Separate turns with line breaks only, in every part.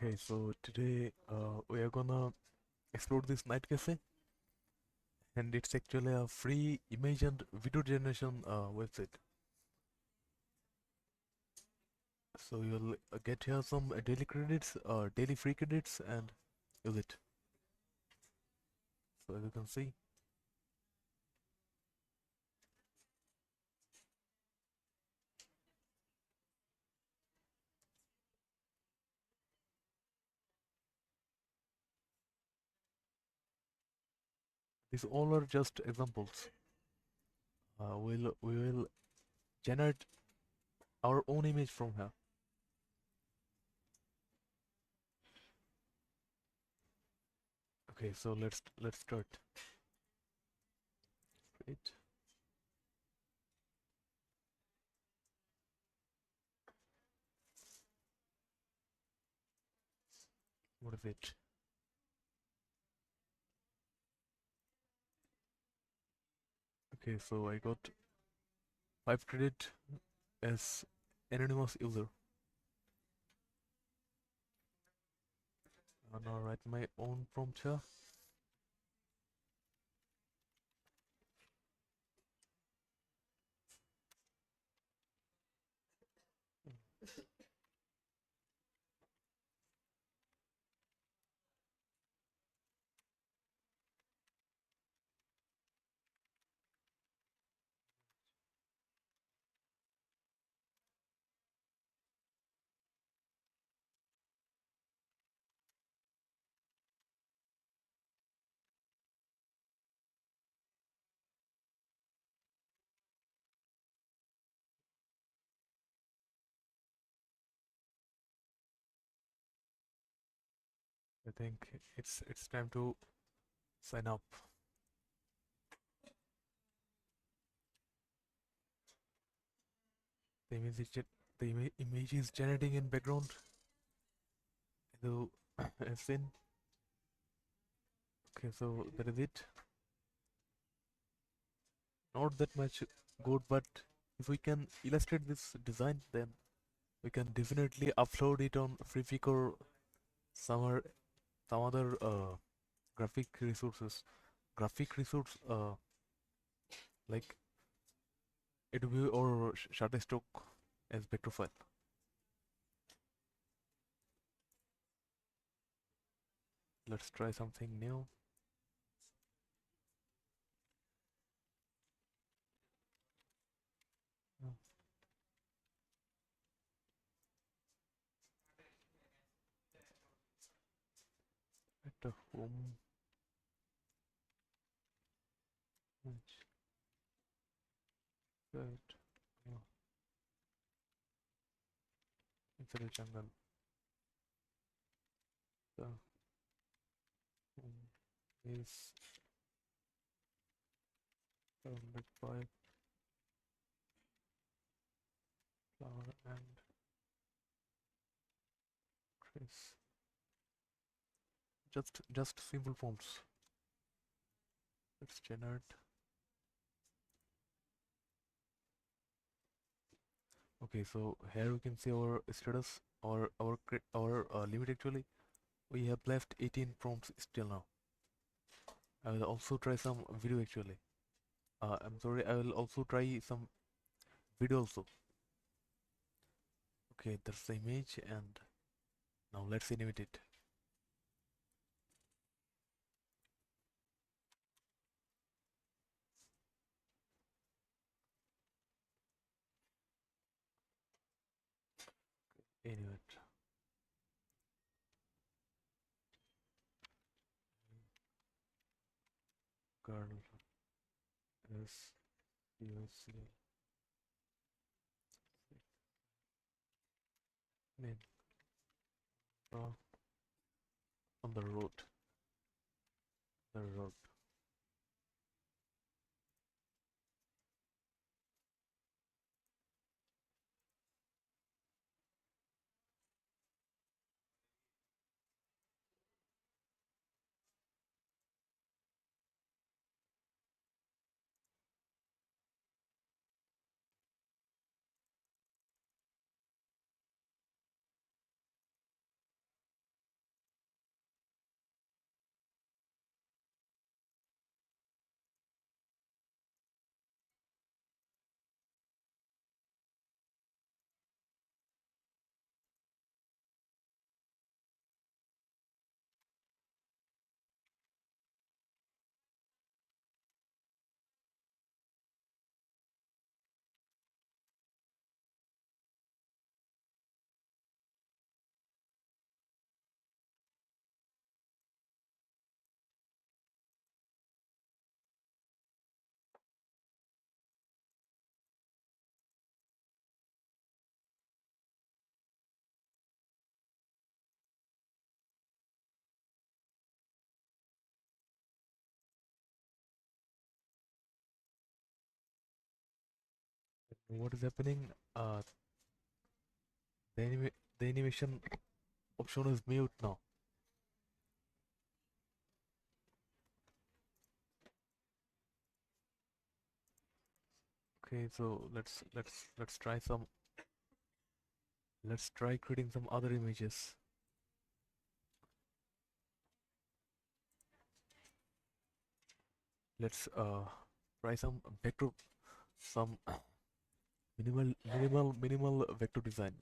Okay, so today we are gonna explore this night cafe, and it's actually a free image and video generation website. So you'll get here some daily credits, daily free credits, and use it. So as you can see, these all are just examples. We will generate our own image from here. Okay, so let's start. Wait, what is it? Okay, so I got 5 credit as anonymous user. And I'll write my own prompt here. I think it's time to sign up. The image is image is generating in background. So I've seen. Okay, so that is it. Not that much good, but if we can illustrate this design, then we can definitely upload it on Freepik or some or some other graphic resources. Graphic resource like Adobe or Shutterstock as vector file. Let's try something new. Uh, At the home page, right? Oh, inside the jungle. The home is surrounded by flower and trees. Just simple prompts. Let's generate. Okay, so here we can see our status or our limit actually. We have left 18 prompts still now. I will also try some video actually. I'm sorry, I will also try some video also. Okay, that's the image and now let's animate it. Animate. Girl is using name on the road. The road. What is happening? The the animation option is mute now. Okay, so let's try some. Let's try creating some other images. Let's try some vector, some minimal vector design.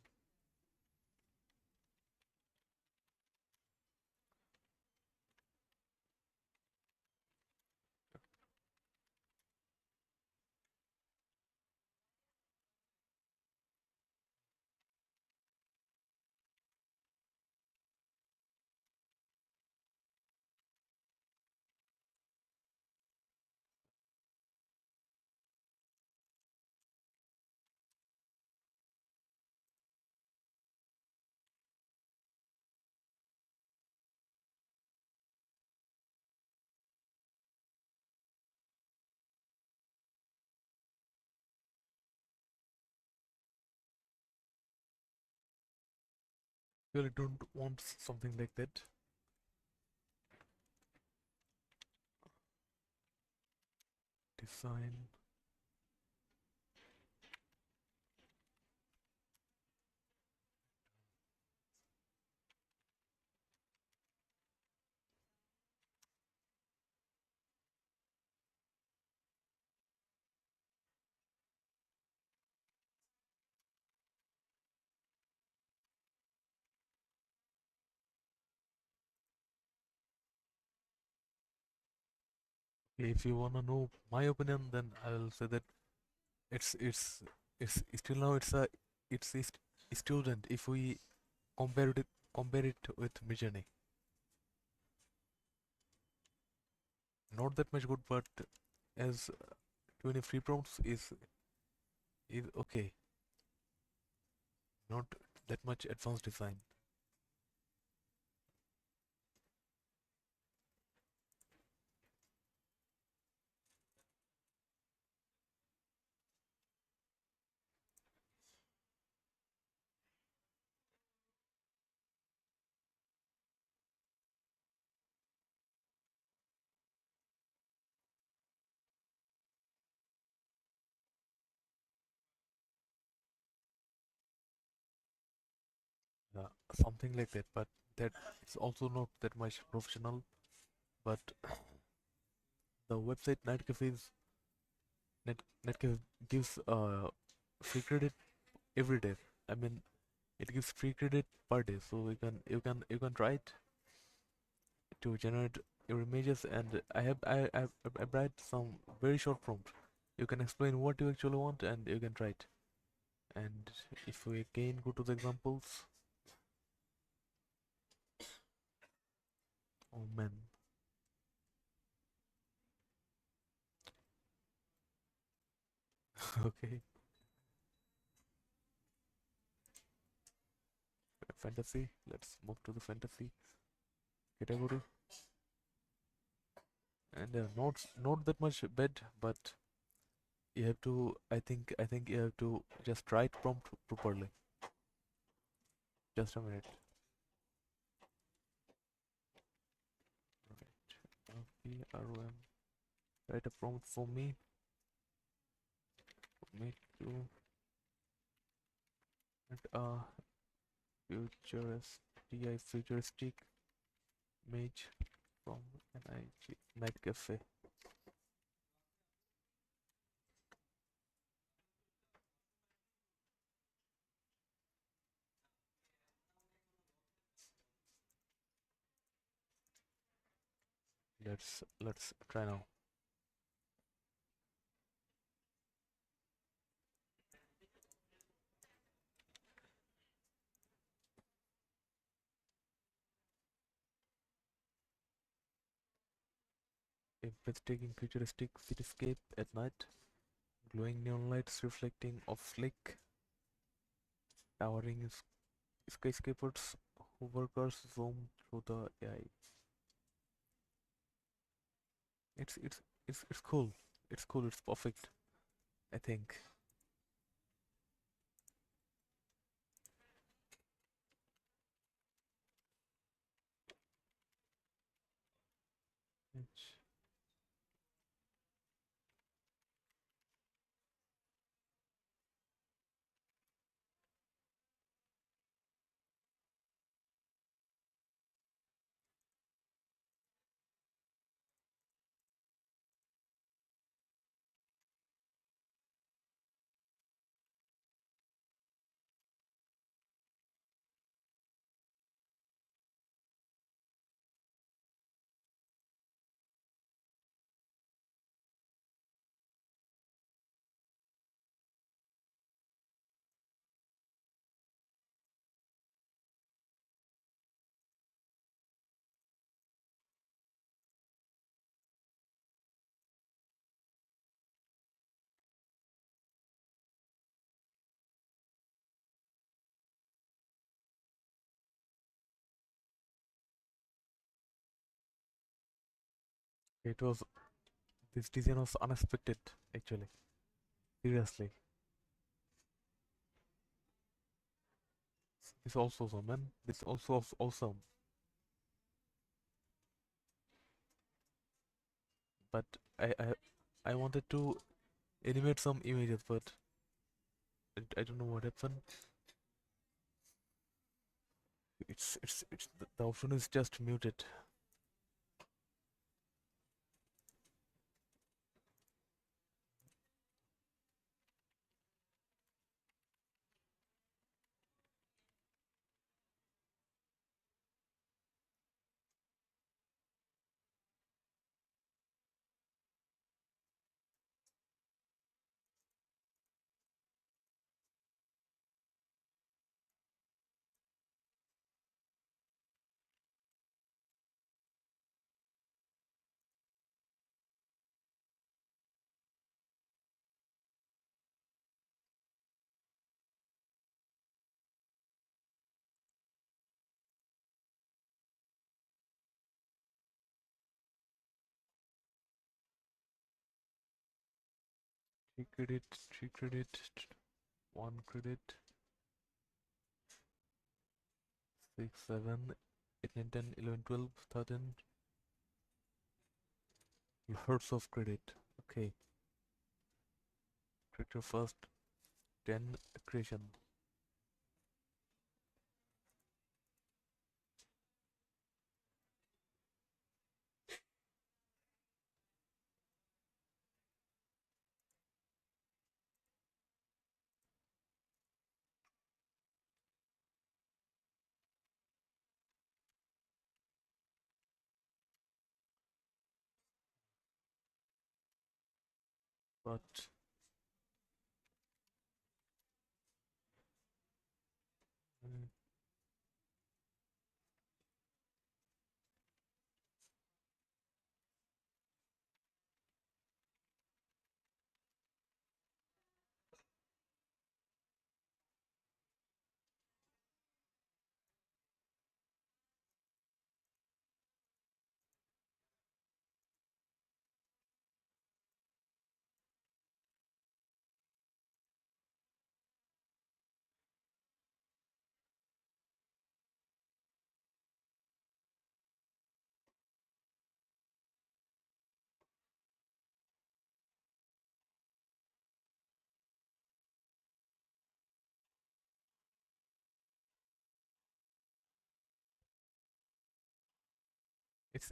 Really don't want something like that. Design. If you wanna know my opinion, then I will say that it's it's it's still now it's student if we compare it with Midjourney. Not that much good, but as 20 free prompts is okay. Not that much advanced design. Something like that, but that is also not that much professional. But the website NetCafe gives free credit every day. I mean, it gives free credit per day, so you can try it to generate your images. And I write some very short prompt. You can explain what you actually want, and you can try it. And if we again go to the examples, oh man, okay, fantasy. Let's move to the fantasy category. And not that much bad, but you have to. I think you have to just write prompt properly. Just a minute. Right. PROM. Write a prompt for me to add a futuristic image from NIG Night Cafe. Let's try now. A breathtaking futuristic cityscape at night, glowing neon lights reflecting off slick, towering skyscrapers who workers zoom through the AI. It's it's it's cool. It's cool. It's perfect. I think. image. It was this design was unexpected actually. Seriously. This also awesome, man. This also awesome. But I I I wanted to animate some images, but I don't know what happened. It's the option is just muted. Three credit, three credit, one credit, 6, 7, 8, 9, 10, 11, 12, 13. Lots of credit. Okay. Character first, 10 creation. But mm,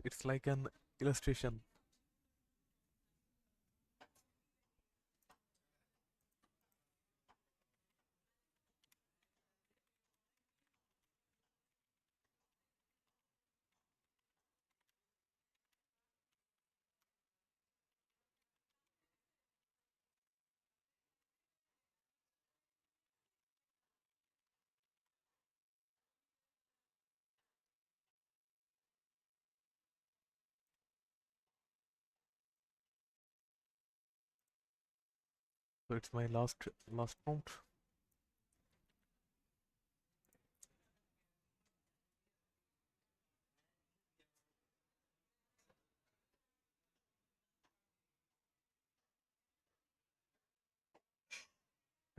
it's like an illustration. So it's my last prompt.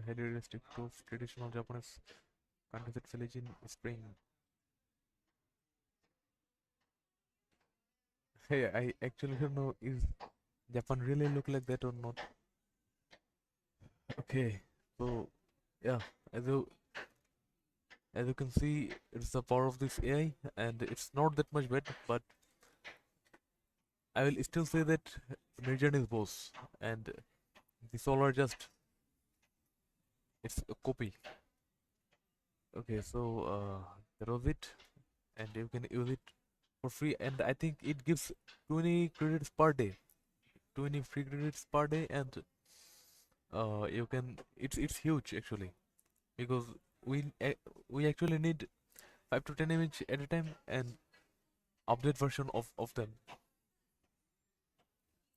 Highly realistic proof traditional Japanese counterfeit village in spring. Hey, I actually don't know is Japan really look like that or not. Okay, so yeah, as you as you can see, it's the power of this AI, and it's not that much better, but I will still say that Mirjan is boss, and the solar just it's a copy. Okay, so that was it, and you can use it for free, and I think it gives 20 credits per day, 20 free credits per day, and you can it's huge actually because we uh, we actually need 5 to 10 image at a time and update version of them.